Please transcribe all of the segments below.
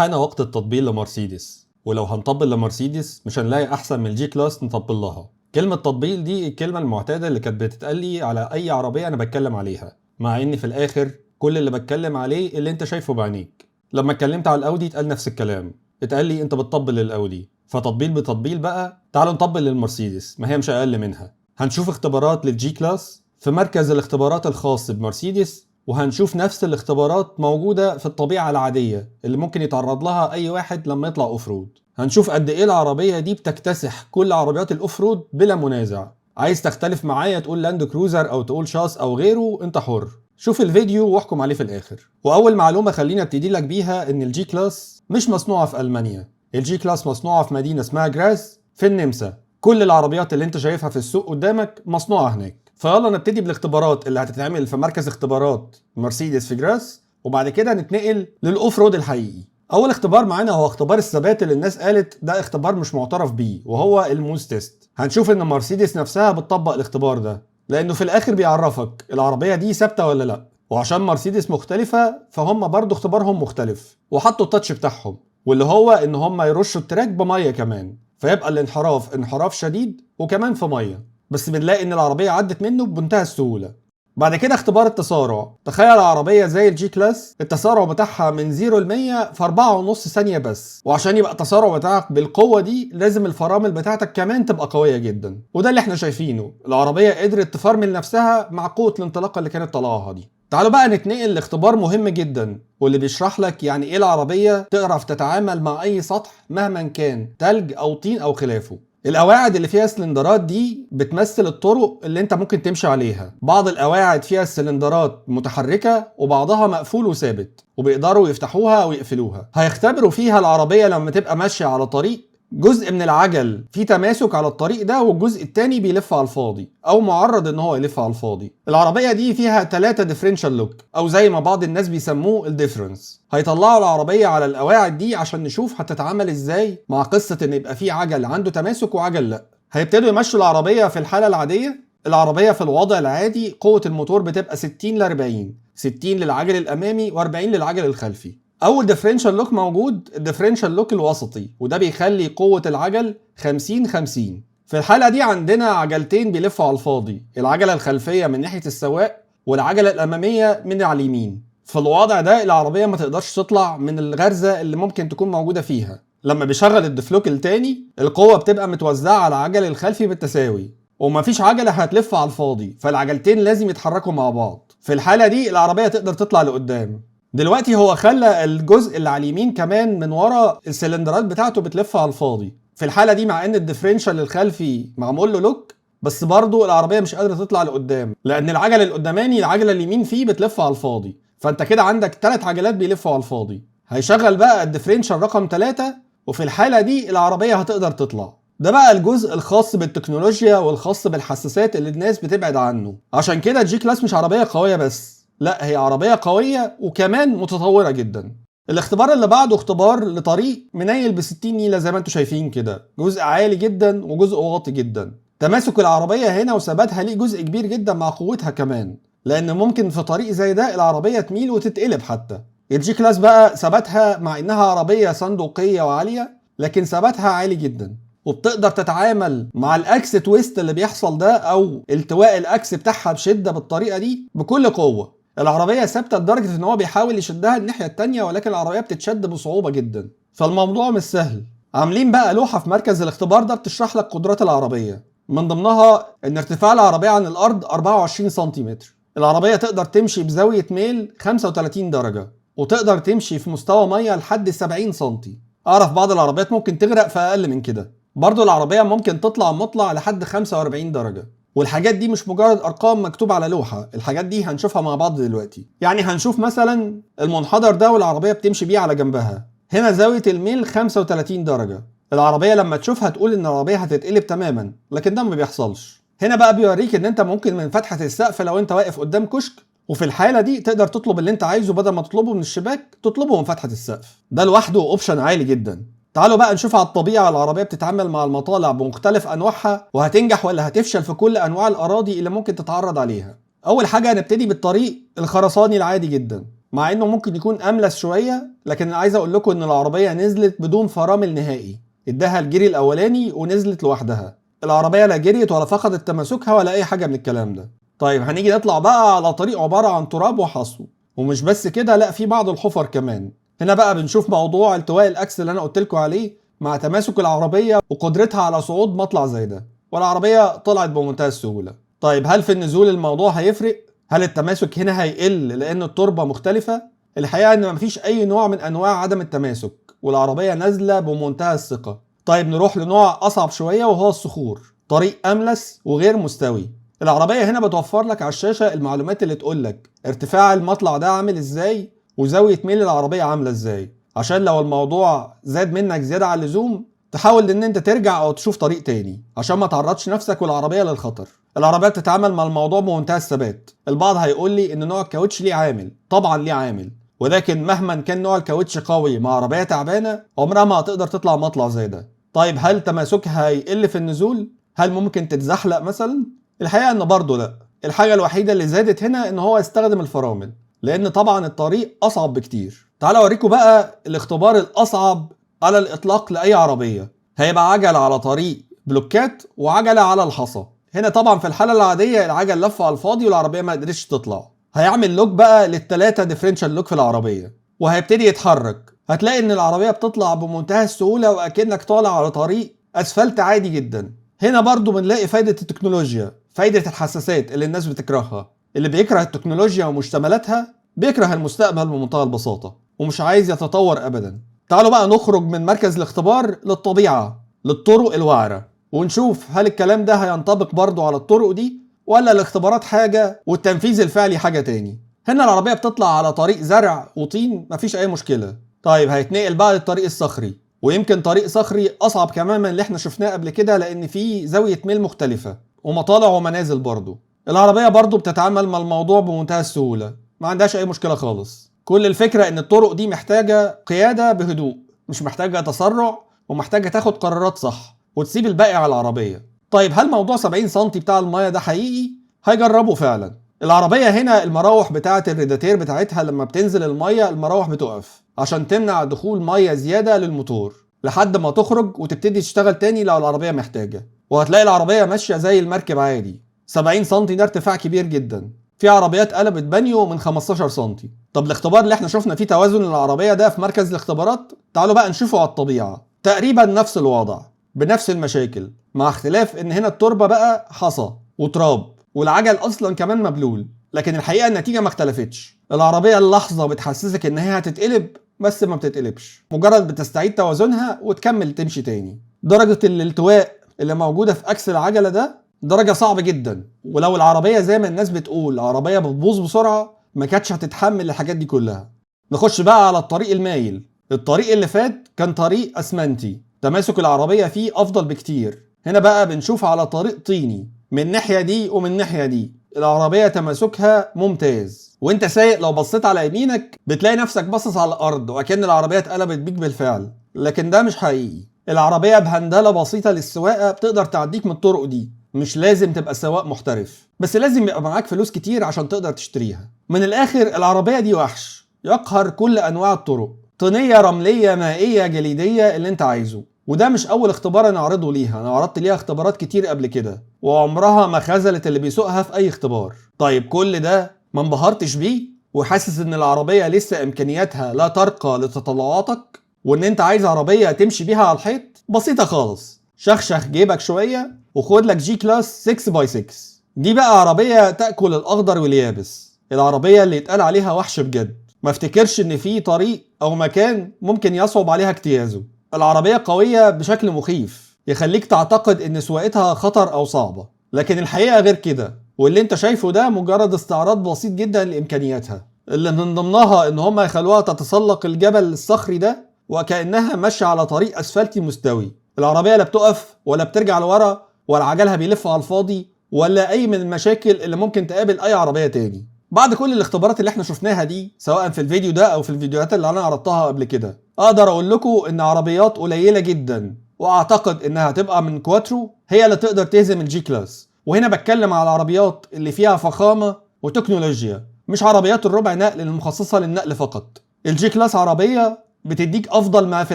حان وقت التطبيل لمرسيدس، ولو هنطبل لمرسيدس مش هنلاقي احسن من الجي كلاس نطبل لها. كلمة تطبيل دي الكلمة المعتادة اللي كانت بتتقال لي على اي عربية انا بتكلم عليها، مع ان في الاخر كل اللي بتكلم عليه اللي انت شايفه بعينيك. لما اتكلمت على الاودي اتقال نفس الكلام، اتقال لي انت بتطبل للاودي، فتطبيل بتطبيل بقى تعالوا نطبل للمرسيدس، ما هي مش اقل منها. هنشوف اختبارات للجي كلاس في مركز الاختبارات الخاص بمرسيدس، وهنشوف نفس الاختبارات موجودة في الطبيعة العادية اللي ممكن يتعرض لها أي واحد لما يطلع أوفرود. هنشوف قد إيه العربية دي بتكتسح كل عربيات الأوفرود بلا منازع. عايز تختلف معايا تقول لاند كروزر أو تقول شاص أو غيره، أنت حر. شوف الفيديو واحكم عليه في الآخر. وأول معلومة خليني أبتدي لك بيها إن الجي كلاس مش مصنوعة في ألمانيا. الجي كلاس مصنوعة في مدينة اسمها جراز في النمسا. كل العربيات اللي أنت شايفها في السوق قدامك مصنوعة هناك. فيلا نبتدي بالاختبارات اللي هتتعمل في مركز اختبارات مرسيدس في جراس، وبعد كده نتنقل للاوف رود الحقيقي. اول اختبار معانا هو اختبار الثبات اللي الناس قالت ده اختبار مش معترف بيه، وهو الموز تيست. هنشوف ان مرسيدس نفسها بتطبق الاختبار ده، لانه في الاخر بيعرفك العربيه دي ثابته ولا لا. وعشان مرسيدس مختلفه فهم برضو اختبارهم مختلف، وحطوا التاتش بتاعهم، واللي هو ان هم يرشوا التراك بميه كمان، فيبقى الانحراف انحراف شديد وكمان في ميه. بس بنلاقي ان العربيه عدت منه بمنتهى السهوله. بعد كده اختبار التسارع. تخيل عربيه زي الجي كلاس التسارع بتاعها من 0 ل 100 في 4.5 ثانيه بس، وعشان يبقى التسارع بتاعك بالقوه دي لازم الفرامل بتاعتك كمان تبقى قويه جدا. وده اللي احنا شايفينه، العربيه قدرت تفرمل نفسها مع قوه الانطلاقه اللي كانت طالعاها دي. تعالوا بقى نتنقل لاختبار مهم جدا، واللي بيشرح لك يعني ايه العربيه تعرف تتعامل مع اي سطح مهما كان تلج او طين او خلافه. القواعد اللي فيها سلندرات دي بتمثل الطرق اللي انت ممكن تمشي عليها. بعض القواعد فيها السلندرات متحركة وبعضها مقفول وثابت، وبيقدروا يفتحوها او يقفلوها. هيختبروا فيها العربية لما تبقى ماشية على طريق جزء من العجل في تماسك على الطريق ده، والجزء التاني بيلف على الفاضي او معرض ان هو يلف على الفاضي. العربية دي فيها 3 ديفرنشال لوك، او زي ما بعض الناس بيسموه الديفرنس. هيطلعوا العربية على القواعد دي عشان نشوف هتتعامل ازاي مع قصة ان يبقى فيه عجل عنده تماسك وعجل لا. هيبتدوا يمشوا العربية في الحالة العادية. العربية في الوضع العادي قوة الموتور بتبقى 60 ل 40، 60 للعجل الامامي و40 للعجل الخلفي. اول ديفرنشال لوك موجود الديفرنشال لوك الوسطي، وده بيخلي قوة العجل 50 50. في الحالة دي عندنا عجلتين بيلفوا على الفاضي، العجلة الخلفية من ناحية السواق والعجلة الامامية من على اليمين. في الوضع ده العربية ما تقدرش تطلع من الغرزة اللي ممكن تكون موجودة فيها. لما بيشغل الدفلوك التاني القوة بتبقى متوزعة على العجل الخلفي بالتساوي، ومفيش عجلة هتلف على الفاضي، فالعجلتين لازم يتحركوا مع بعض. في الحالة دي العربية تقدر تطلع لقدام. دلوقتي هو خلى الجزء اللي على اليمين كمان من ورا السلندرات بتاعته بتلف على الفاضي. في الحالة دي مع ان الديفرنشال الخلفي معمول له لوك، بس برضه العربية مش قادرة تطلع لقدام، لان العجلة القداماني العجلة اليمين فيه بتلف على الفاضي. فانت كده عندك 3 عجلات بيلفوا على الفاضي. هيشغل بقى الديفرنشال رقم 3، وفي الحالة دي العربية هتقدر تطلع. ده بقى الجزء الخاص بالتكنولوجيا والخاص بالحساسات اللي الناس بتبعد عنه. عشان كده الجي كلاس مش عربية قوية بس، لا هي عربية قوية وكمان متطورة جدا. الاختبار اللي بعده اختبار لطريق منيل ب 60 نيلة زي ما انتم شايفين كده، جزء عالي جدا وجزء واطي جدا. تماسك العربية هنا وثباتها ليه جزء كبير جدا مع قوتها كمان، لان ممكن في طريق زي ده العربية تميل وتتقلب حتى. الجي كلاس بقى ثباتها مع انها عربية صندوقية وعالية، لكن ثباتها عالي جدا، وبتقدر تتعامل مع الاكس تويست اللي بيحصل ده او التواء الاكس بتاعها بشدة بالطريقة دي بكل قوة. العربية ثابتة لدرجة ان هو بيحاول يشدها الناحية التانية، ولكن العربية بتتشد بصعوبة جدا، فالموضوع مش سهل. عاملين بقى لوحة في مركز الاختبار ده بتشرح لك قدرات العربية، من ضمنها ان ارتفاع العربية عن الارض 24 سنتيمتر. العربية تقدر تمشي بزاوية ميل 35 درجة، وتقدر تمشي في مستوى مية لحد 70 سنتي. اعرف بعض العربيات ممكن تغرق في اقل من كده. برضو العربية ممكن تطلع مطلع لحد 45 درجة. والحاجات دي مش مجرد ارقام مكتوب على لوحة، الحاجات دي هنشوفها مع بعض دلوقتي. يعني هنشوف مثلا المنحدر ده والعربية بتمشي بيه على جنبها، هنا زاوية الميل 35 درجة. العربية لما تشوفها تقول ان العربية هتتقلب تماما، لكن ده ما بيحصلش. هنا بقى بيوريك ان انت ممكن من فتحة السقف لو انت واقف قدام كشك، وفي الحالة دي تقدر تطلب اللي انت عايزه بدل ما تطلبه من الشباك تطلبه من فتحة السقف. ده لوحده اوبشن عالي جدا. تعالوا بقى نشوف على الطبيعة العربية بتتعامل مع المطالع بمختلف أنواعها، وهتنجح ولا هتفشل في كل أنواع الأراضي اللي ممكن تتعرض عليها. أول حاجة هنبتدي بالطريق الخرساني العادي جدا. مع انه ممكن يكون املس شويه، لكن انا عايز اقول لكم ان العربيه نزلت بدون فرامل نهائي، اداها الجري الاولاني ونزلت لوحدها. العربيه لا جريت ولا فقدت تماسكها ولا اي حاجه من الكلام ده. طيب هنيجي نطلع بقى على طريق عباره عن تراب وحصو، ومش بس كده، لا في بعض الحفر كمان. هنا بقى بنشوف موضوع التواء الاكس اللي انا قلت لكم عليه مع تماسك العربيه وقدرتها على صعود مطلع زي ده، والعربيه طلعت بمنتهى السهوله. طيب هل في النزول الموضوع هيفرق؟ هل التماسك هنا هيقل لان التربه مختلفه؟ الحقيقه ان مفيش اي نوع من انواع عدم التماسك، والعربيه نازله بمنتهى الثقه. طيب نروح لنوع اصعب شويه وهو الصخور، طريق املس وغير مستوي. العربيه هنا بتوفر لك على الشاشه المعلومات اللي تقول لك ارتفاع المطلع ده عامل ازاي وزاويه ميل العربيه عامله ازاي، عشان لو الموضوع زاد منك زياده عن اللزوم تحاول ان انت ترجع او تشوف طريق تاني عشان ما تعرضش نفسك والعربيه للخطر. العربيه بتتعامل مع الموضوع بمنتهى الثبات. البعض هيقول لي ان نوع الكاوتش ليه عامل، طبعا ليه عامل، ولكن مهما كان نوع الكاوتش قوي مع عربيه تعبانه عمرها ما هتقدر تطلع مطلع زي ده. طيب هل تماسكها هيقل في النزول؟ هل ممكن تتزحلق مثلا؟ الحقيقه ان برضه لا. الحاجه الوحيده اللي زادت هنا ان هو يستخدم الفرامل، لان طبعا الطريق اصعب بكتير. تعالوا اوريكم بقى الاختبار الاصعب على الاطلاق لاي عربيه. هيبقى عجل على طريق بلوكات وعجله على الحصى. هنا طبعا في الحاله العاديه العجل لف على الفاضي والعربيه ما قدرتش تطلع. هيعمل لوك بقى للثلاثه ديفرنشال لوك في العربيه وهيبتدي يتحرك. هتلاقي ان العربيه بتطلع بمنتهى السهوله واكنك طالع على طريق اسفلت عادي جدا. هنا برضو بنلاقي فايده التكنولوجيا، فايده الحساسات اللي الناس بتكرهها. اللي بيكره التكنولوجيا ومشتملاتها بيكره المستقبل بمنتهى البساطه ومش عايز يتطور ابدا. تعالوا بقى نخرج من مركز الاختبار للطبيعه، للطرق الوعره، ونشوف هل الكلام ده هينطبق برضو على الطرق دي ولا الاختبارات حاجة والتنفيذ الفعلي حاجة تاني. هنا العربية بتطلع على طريق زرع وطين مفيش أي مشكلة. طيب هيتنقل بقى للطريق الصخري، ويمكن طريق صخري أصعب كمان من اللي احنا شفناه قبل كده لأن فيه زاوية ميل مختلفة ومطالع ومنازل برضو. العربية برضو بتتعامل مع الموضوع بمنتهى السهولة، ما عندهاش أي مشكلة خالص. كل الفكرة إن الطرق دي محتاجة قيادة بهدوء، مش محتاجة تسرع، ومحتاجة تاخد قرارات صح وتسيب الباقي على العربية. طيب هل موضوع 70 سم بتاع المية ده حقيقي؟ هيجربوا فعلا. العربية هنا المراوح بتاعة الريداتير بتاعتها لما بتنزل المية المراوح بتقف عشان تمنع دخول مية زيادة للموتور لحد ما تخرج وتبتدي تشتغل تاني لو العربية محتاجة. وهتلاقي العربية ماشية زي المركب عادي. 70 سم ده ارتفاع كبير جدا. في عربيات قلبت بانيو من 15 سم. طب الاختبار اللي احنا شفنا فيه توازن العربية ده في مركز الاختبارات، تعالوا بقى نشوفه على الطبيعة. تقريبا نفس الوضع بنفس المشاكل، مع اختلاف ان هنا التربة بقى حصى وتراب والعجل اصلا كمان مبلول، لكن الحقيقة النتيجة ما اختلفتش. العربية اللحظة بتحسسك ان هي هتتقلب بس ما بتتقلبش، مجرد بتستعيد توازنها وتكمل تمشي تاني. درجة الالتواء اللي موجودة في اكس العجلة ده درجة صعبة جدا، ولو العربية زي ما الناس بتقول عربية بتبوظ بسرعة ما كانتش هتتحمل الحاجات دي كلها. نخش بقى على الطريق المايل. الطريق اللي فات كان طريق اسمنتي، تماسك العربية فيه افضل بكتير. هنا بقى بنشوف على طريق طيني، من الناحية دي ومن الناحية دي العربية تماسكها ممتاز، وانت سايق لو بصيت على يمينك بتلاقي نفسك باصص على الارض وكأن العربية اتقلبت بيك بالفعل، لكن ده مش حقيقي. العربية بهندلة بسيطة للسواقة بتقدر تعديك من الطرق دي. مش لازم تبقى سواق محترف، بس لازم يبقى معاك فلوس كتير عشان تقدر تشتريها. من الاخر العربية دي وحش يقهر كل انواع الطرق، طينية، رملية، مائية، جليدية، اللي انت عايزه. وده مش اول اختبار انا اعرضه ليها، انا عرضت ليها اختبارات كتير قبل كده وعمرها ما خذلت اللي بيسوقها في اي اختبار. طيب كل ده ما انبهرتش بيه وحاسس ان العربية لسه امكانياتها لا ترقى لتطلعاتك وان انت عايز عربية تمشي بيها على الحيط؟ بسيطة خالص، شخشخ جيبك شوية وخد لك جي كلاس 6x6. دي بقى عربية تأكل الاخضر واليابس، العربية اللي يتقال عليها وحش بجد. ما افتكرش ان في طريق او مكان ممكن يصعب عليها اجتيازه. العربية قوية بشكل مخيف يخليك تعتقد ان سواقتها خطر او صعبة، لكن الحقيقة غير كده. واللي انت شايفه ده مجرد استعراض بسيط جدا لامكانياتها، اللي من ضمنها ان هم يخلوها تتسلق الجبل الصخري ده وكأنها ماشية على طريق اسفلتي مستوي. العربية لا بتقف ولا بترجع لورا ولا عجلها بيلف على الفاضي ولا اي من المشاكل اللي ممكن تقابل اي عربية تاني. بعد كل الاختبارات اللي احنا شفناها دي سواء في الفيديو ده او في الفيديوهات اللي انا عرضتها قبل كده، اقدر اقول لكم ان عربيات قليلة جدا واعتقد انها تبقى من كواترو هي اللي تقدر تهزم الجي كلاس. وهنا بتكلم على العربيات اللي فيها فخامة وتكنولوجيا، مش عربيات الربع نقل المخصصة للنقل فقط. الجي كلاس عربية بتديك افضل ما في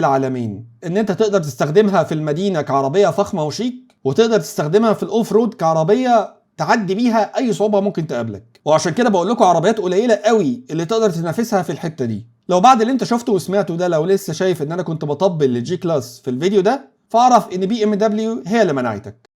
العالمين، ان انت تقدر تستخدمها في المدينة كعربية فخمة وشيك، وتقدر تستخدمها في الاوف رود كعربية تعدي بيها اي صعوبة ممكن تقابلك. وعشان كده بقول لكم عربيات قليلة قوي اللي تقدر تنافسها في الحتة دي. لو بعد اللي انت شفته وسمعته ده لو لسه شايف ان انا كنت بطبل للجي كلاس في الفيديو ده، فاعرف ان بي ام دبليو هي اللي منعتك.